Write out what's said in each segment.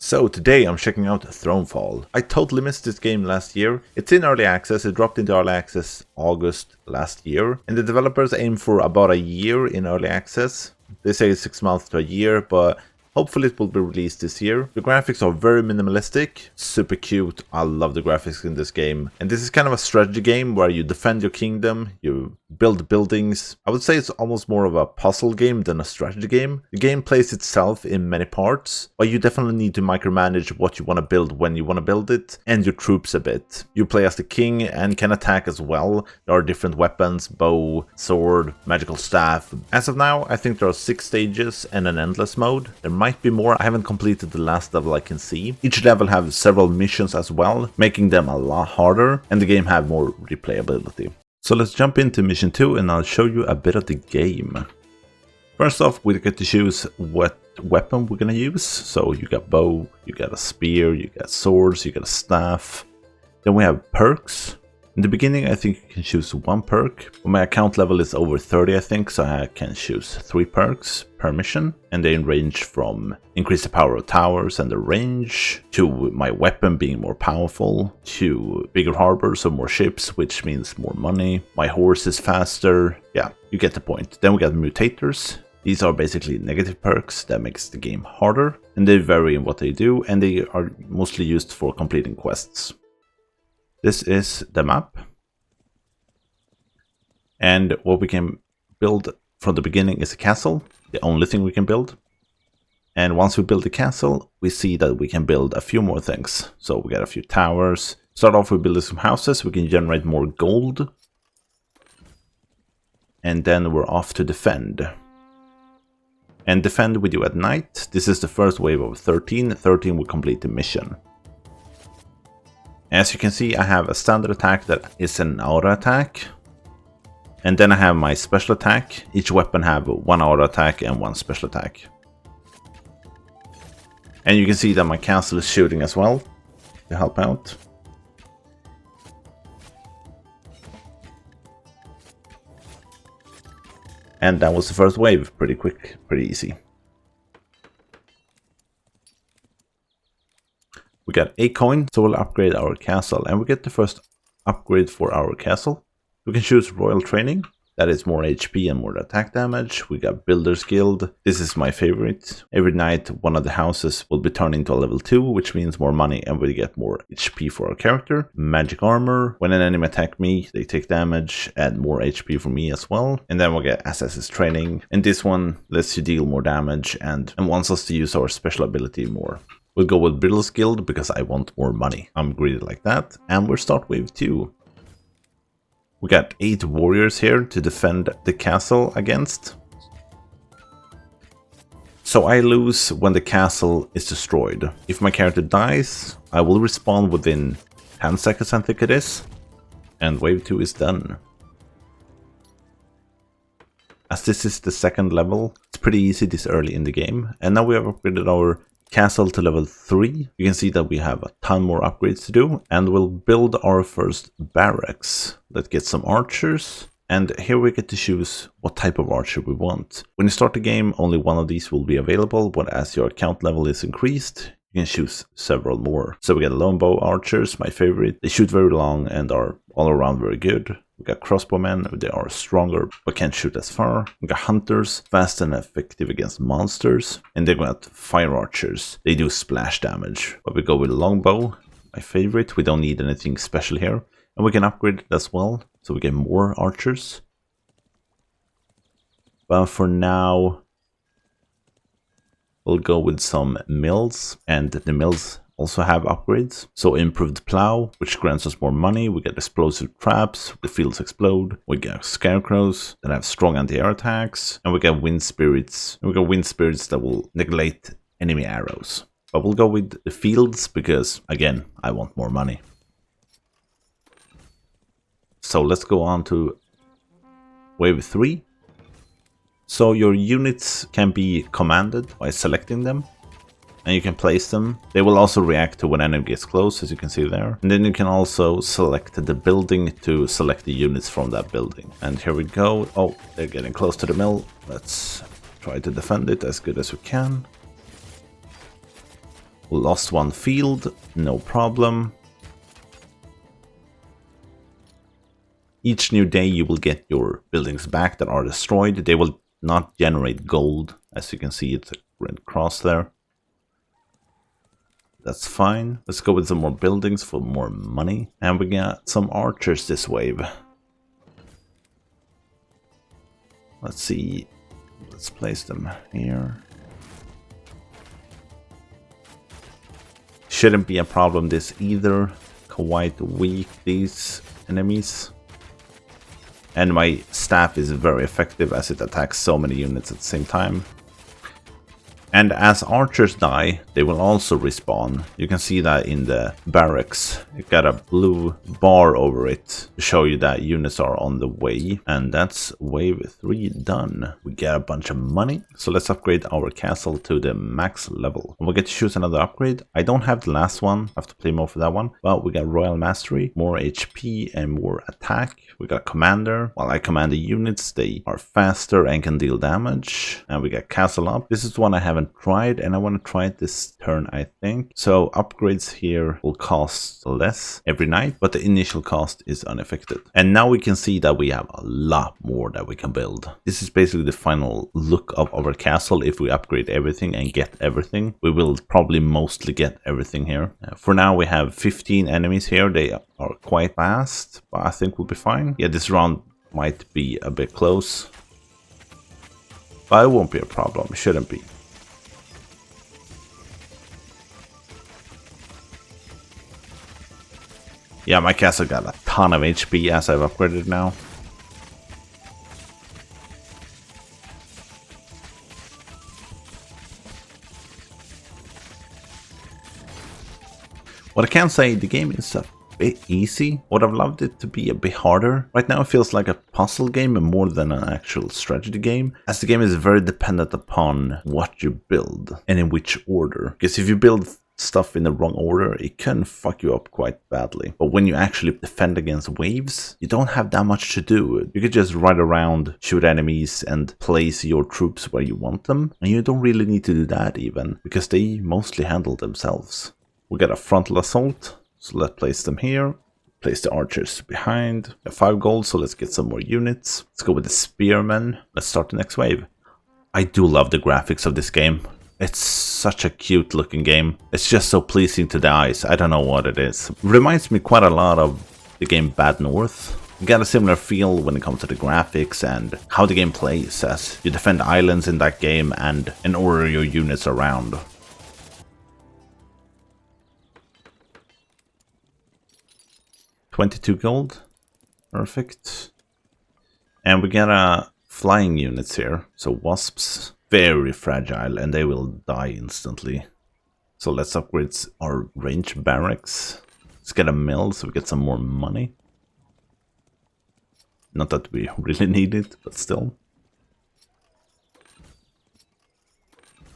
So today I'm checking out Thronefall. I totally missed this game last year. It's in early access, it dropped into early access August last year, and the developers aim for about a year in early access. They say 6 months to a year, but hopefully it will be released this year. The graphics are very minimalistic, super cute. I love the graphics in this game. And this is kind of a strategy game where you defend your kingdom, you build buildings. I would say it's almost more of a puzzle game than a strategy game. The game plays itself in many parts, but you definitely need to micromanage what you want to build when you want to build it, and your troops a bit. You play as the king and can attack as well. There are different weapons, bow, sword, magical staff. As of now, I think there are 6 stages and an endless mode. There might be more. I haven't completed the last level I can see. Each level has several missions as well, making them a lot harder, and the game have more replayability. So let's jump into mission 2 and I'll show you a bit of the game. First off, we get to choose what weapon we're gonna use. So you got bow, you got a spear, you got swords, you got a staff. Then we have perks. In the beginning, I think you can choose 1 perk. But my account level is over 30, I think, so I can choose 3 perks per mission. And they range from increase the power of towers and the range, to my weapon being more powerful, to bigger harbor, so more ships, which means more money. My horse is faster. Yeah, you get the point. Then we got mutators. These are basically negative perks that makes the game harder. And they vary in what they do, and they are mostly used for completing quests. This is the map, and what we can build from the beginning is a castle, the only thing we can build. And once we build the castle, we see that we can build a few more things. So we got a few towers. Start off with building some houses, we can generate more gold. And then we're off to defend. And defend we do at night. This is the first wave of 13. 13 will complete the mission. As you can see, I have a standard attack that is an aura attack. And then I have my special attack. Each weapon have 1 aura attack and 1 special attack. And you can see that my castle is shooting as well to help out. And that was the first wave. Pretty quick, pretty easy. We got a coin, so we'll upgrade our castle, and we get the first upgrade for our castle. We can choose Royal Training, that is more HP and more attack damage. We got Builder's Guild, this is my favorite. Every night one of the houses will be turned into a level 2, which means more money and we get more HP for our character. Magic Armor, when an enemy attack me, they take damage and more HP for me as well. And then we'll get Assassin's Training, and this one lets you deal more damage and wants us to use our special ability more. We'll go with Builder's Guild because I want more money. I'm greedy like that. And we'll start wave 2. We got 8 warriors here to defend the castle against. So I lose when the castle is destroyed. If my character dies, I will respawn within 10 seconds, I think it is. And wave 2 is done. As this is the 2nd level, it's pretty easy this early in the game. And now we have upgraded our castle to level 3. You can see that we have a ton more upgrades to do, and we'll build our first barracks. Let's get some archers, and here we get to choose what type of archer we want. When you start the game, only one of these will be available, but as your account level is increased, you can choose several more. So we got longbow archers, my favorite. They shoot very long and are all around very good. We got crossbowmen, they are stronger but can't shoot as far. We got hunters, fast and effective against monsters. And then we got fire archers, they do splash damage. But we go with longbow, my favorite. We don't need anything special here. And we can upgrade it as well, so we get more archers. But for now, we'll go with some mills, and the mills also have upgrades. So improved plow, which grants us more money. We get explosive traps, the fields explode. We get scarecrows that have strong anti-air attacks, and we get wind spirits. And we got wind spirits that will neglect enemy arrows. But we'll go with the fields because, again, I want more money. So let's go on to wave 3. So your units can be commanded by selecting them. And you can place them. They will also react to when enemy gets close, as you can see there. And then you can also select the building to select the units from that building. And here we go. Oh, they're getting close to the mill. Let's try to defend it as good as we can. Lost one field, no problem. Each new day you will get your buildings back that are destroyed. They will not generate gold. As you can see, it's a red cross there. That's fine. Let's go with some more buildings for more money. And we got some archers this wave. Let's see. Let's place them here. Shouldn't be a problem this either. Quite weak, these enemies. And my staff is very effective as it attacks so many units at the same time. And as archers die, they will also respawn. You can see that in the barracks. It got a blue bar over it to show you that units are on the way. And that's wave 3 done. We get a bunch of money. So let's upgrade our castle to the max level. And we'll get to choose another upgrade. I don't have the last one. I have to play more for that one. But we got Royal Mastery, more HP and more attack. We got Commander. While I command the units, they are faster and can deal damage. And we got Castle Up. This is one I haven't tried, and I want to try it this turn, I think. So upgrades here will cost less every night, but the initial cost is unaffected. And now we can see that we have a lot more that we can build. This is basically the final look of our castle. If we upgrade everything and get everything, we will probably mostly get everything here. For now, we have 15 enemies here. They are quite fast, but I think we'll be fine. Yeah, this round might be a bit close, but it won't be a problem. It shouldn't be. Yeah, my castle got a ton of HP as I've upgraded now. What I can say, the game is a bit easy. Would have loved it to be a bit harder. Right now it feels like a puzzle game more than an actual strategy game, as the game is very dependent upon what you build and in which order. Because if you build stuff in the wrong order, it can fuck you up quite badly. But when you actually defend against waves, you don't have that much to do. You can just ride around, shoot enemies, and place your troops where you want them. And you don't really need to do that even, because they mostly handle themselves. We got a frontal assault, so let's place them here. Place the archers behind. We have 5 gold, so let's get some more units. Let's go with the spearmen. Let's start the next wave. I do love the graphics of this game. It's such a cute looking game. It's just so pleasing to the eyes. I don't know what it is. It reminds me quite a lot of the game Bad North. You got a similar feel when it comes to the graphics and how the game plays, as you defend islands in that game and order your units around. $22 gold. Perfect. And we got flying units here. So wasps. Very fragile, and they will die instantly. So let's upgrade our range barracks. Let's get a mill so we get some more money. Not that we really need it, but still.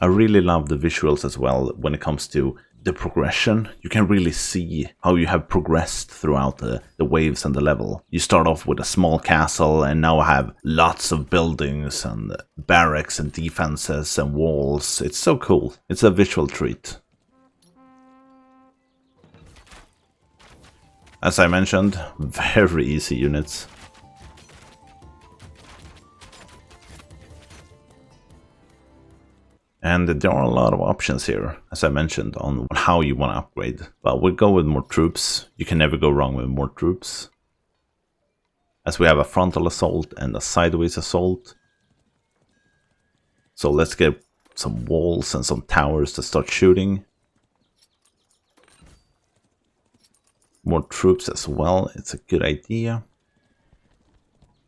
I really love the visuals as well when it comes to the progression. You can really see how you have progressed throughout the waves and the level. You start off with a small castle and now have lots of buildings and barracks and defenses and walls. It's so cool. It's a visual treat. As I mentioned, very easy units. And there are a lot of options here, as I mentioned, on how you want to upgrade. But we'll go with more troops. You can never go wrong with more troops. As we have a frontal assault and a sideways assault. So let's get some walls and some towers to start shooting. More troops as well, it's a good idea.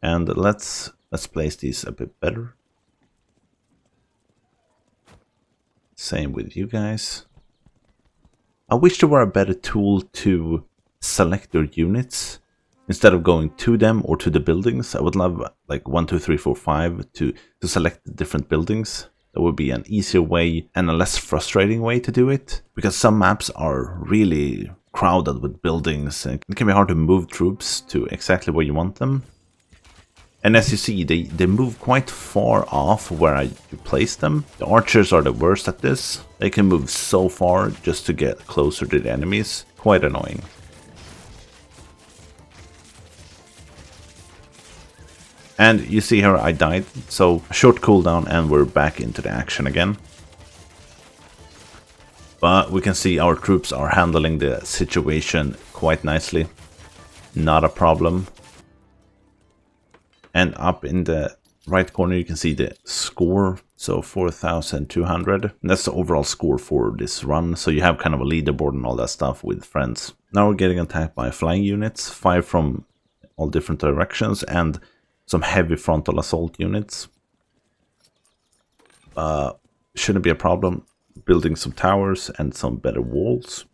And let's place these a bit better. Same with you guys. I wish there were a better tool to select your units instead of going to them or to the buildings. I would love like 1, 2, 3, 4, 5 to select the different buildings. That would be an easier way and a less frustrating way to do it, because some maps are really crowded with buildings and it can be hard to move troops to exactly where you want them. And as you see, they move quite far off where you place them. The archers are the worst at this. They can move so far just to get closer to the enemies. Quite annoying. And you see here I died, so a short cooldown and we're back into the action again. But we can see our troops are handling the situation quite nicely. Not a problem. And up in the right corner you can see the score, so 4,200. That's the overall score for this run, so you have kind of a leaderboard and all that stuff with friends. Now we're getting attacked by flying units, 5 from all different directions, and some heavy frontal assault units. Shouldn't be a problem. Building some towers and some better walls.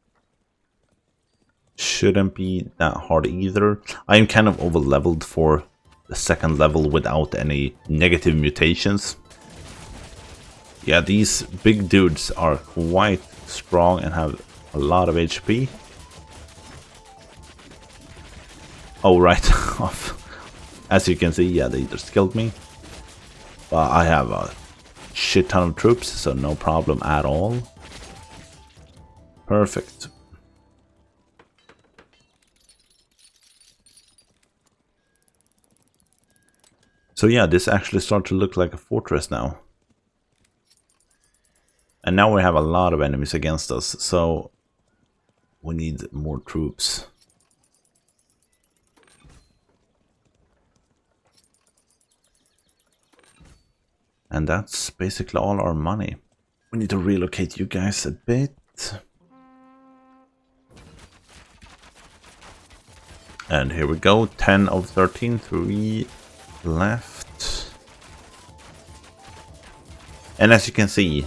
Shouldn't be that hard either. I am kind of over leveled for the second level without any negative mutations. Yeah, these big dudes are quite strong and have a lot of HP. Oh, right off. As you can see, yeah, they just killed me. But I have a shit ton of troops, so no problem at all. Perfect. So yeah, this actually starts to look like a fortress now. And now we have a lot of enemies against us, so we need more troops. And that's basically all our money. We need to relocate you guys a bit. And here we go, 10 of 13, 3 left. And as you can see,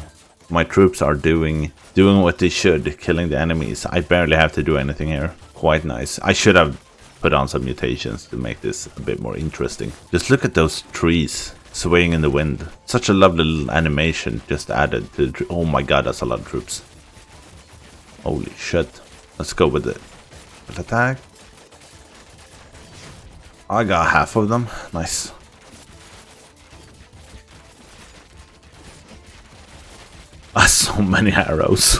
my troops are doing what they should, killing the enemies. I barely have to do anything here. Quite nice. I should have put on some mutations to make this a bit more interesting. Just look at those trees swaying in the wind. Such a lovely little animation just added to the oh my god, that's a lot of troops. Holy shit. Let's go with it. Attack. I got half of them. Nice. So many arrows.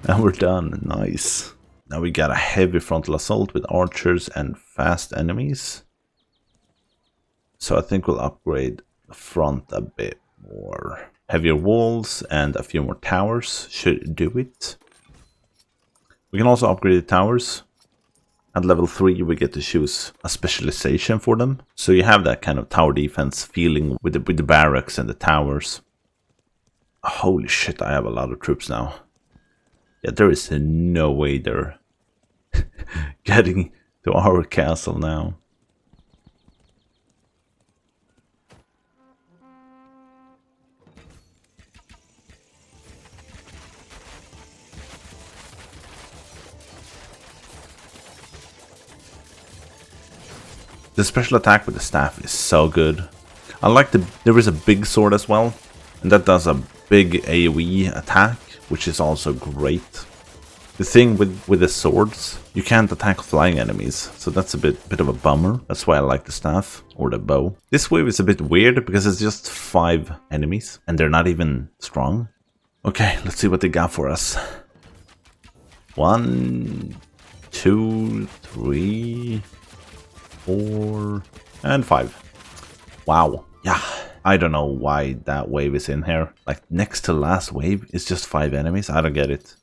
And we're done. Nice. Now we got a heavy frontal assault with archers and fast enemies. So I think we'll upgrade the front a bit more. Heavier walls and a few more towers should do it. We can also upgrade the towers. At level 3 we get to choose a specialization for them. So you have that kind of tower defense feeling with the barracks and the towers. Holy shit, I have a lot of troops now. Yeah, there is no way they're getting to our castle now. The special attack with the staff is so good. I like there is a big sword as well, and that does a big AoE attack, which is also great. The thing with the swords, you can't attack flying enemies, so that's a bit of a bummer. That's why I like the staff or the bow. This wave is a bit weird because it's just 5 enemies and they're not even strong. Okay, let's see what they got for us. 1, 2, 3, 4, and 5. Wow. Yeah. I don't know why that wave is in here. Like, next to last wave is just 5 enemies. I don't get it.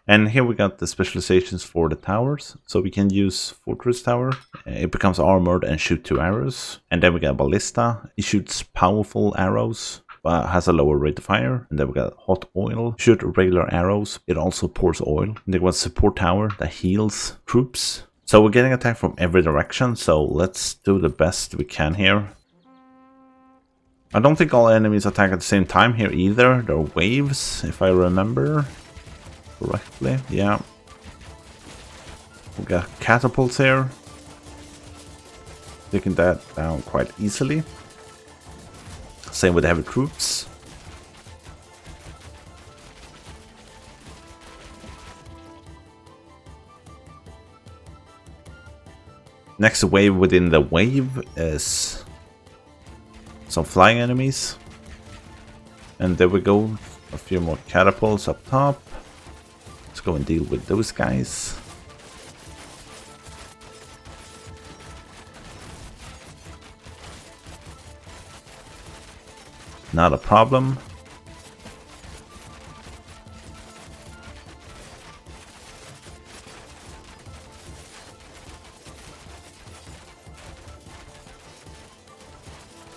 And here we got the specializations for the towers. So we can use Fortress Tower. It becomes armored and shoot 2 arrows. And then we got Ballista. It shoots powerful arrows, but has a lower rate of fire. And then we got Hot Oil. Shoot regular arrows. It also pours oil. And then we got Support Tower that heals troops. So we're getting attacked from every direction. So let's do the best we can here. I don't think all enemies attack at the same time here either. There are waves, if I remember correctly. Yeah. We got catapults here. Taking that down quite easily. Same with the heavy troops. Next wave within the wave is some flying enemies. And there we go, a few more catapults up top. Let's go and deal with those guys. Not a problem.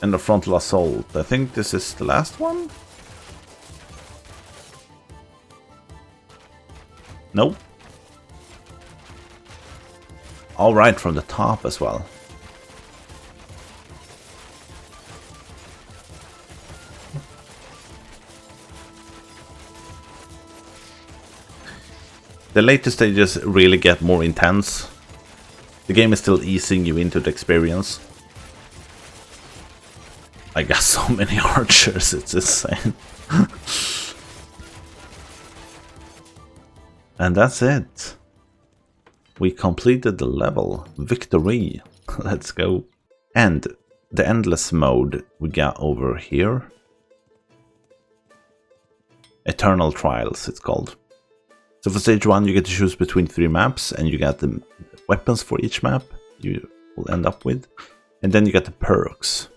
And the frontal assault. I think this is the last one? Nope. Alright, from the top as well. The later stages really get more intense. The game is still easing you into the experience. I got so many archers, it's insane. And that's it. We completed the level. Victory. Let's go. And the endless mode we got over here. Eternal Trials, it's called. So for stage 1 you get to choose between 3 maps, and you get the weapons for each map you will end up with. And then you get the perks.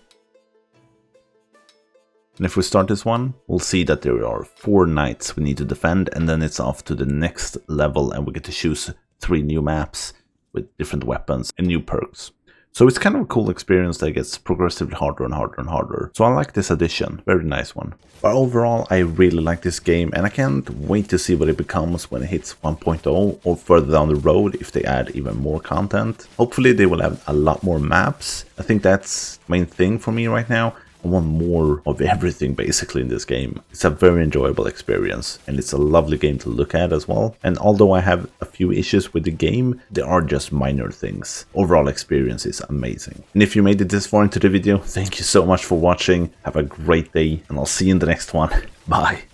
And if we start this one, we'll see that there are 4 knights we need to defend, and then it's off to the next level and we get to choose 3 new maps with different weapons and new perks. So it's kind of a cool experience that gets progressively harder and harder and harder. So I like this addition, very nice one. But overall, I really like this game, and I can't wait to see what it becomes when it hits 1.0 or further down the road if they add even more content. Hopefully they will have a lot more maps. I think that's the main thing for me right now. I want more of everything basically in this game. It's a very enjoyable experience, and it's a lovely game to look at as well. And although I have a few issues with the game, they are just minor things. Overall experience is amazing. And if you made it this far into the video, thank you so much for watching. Have a great day, and I'll see you in the next one. Bye.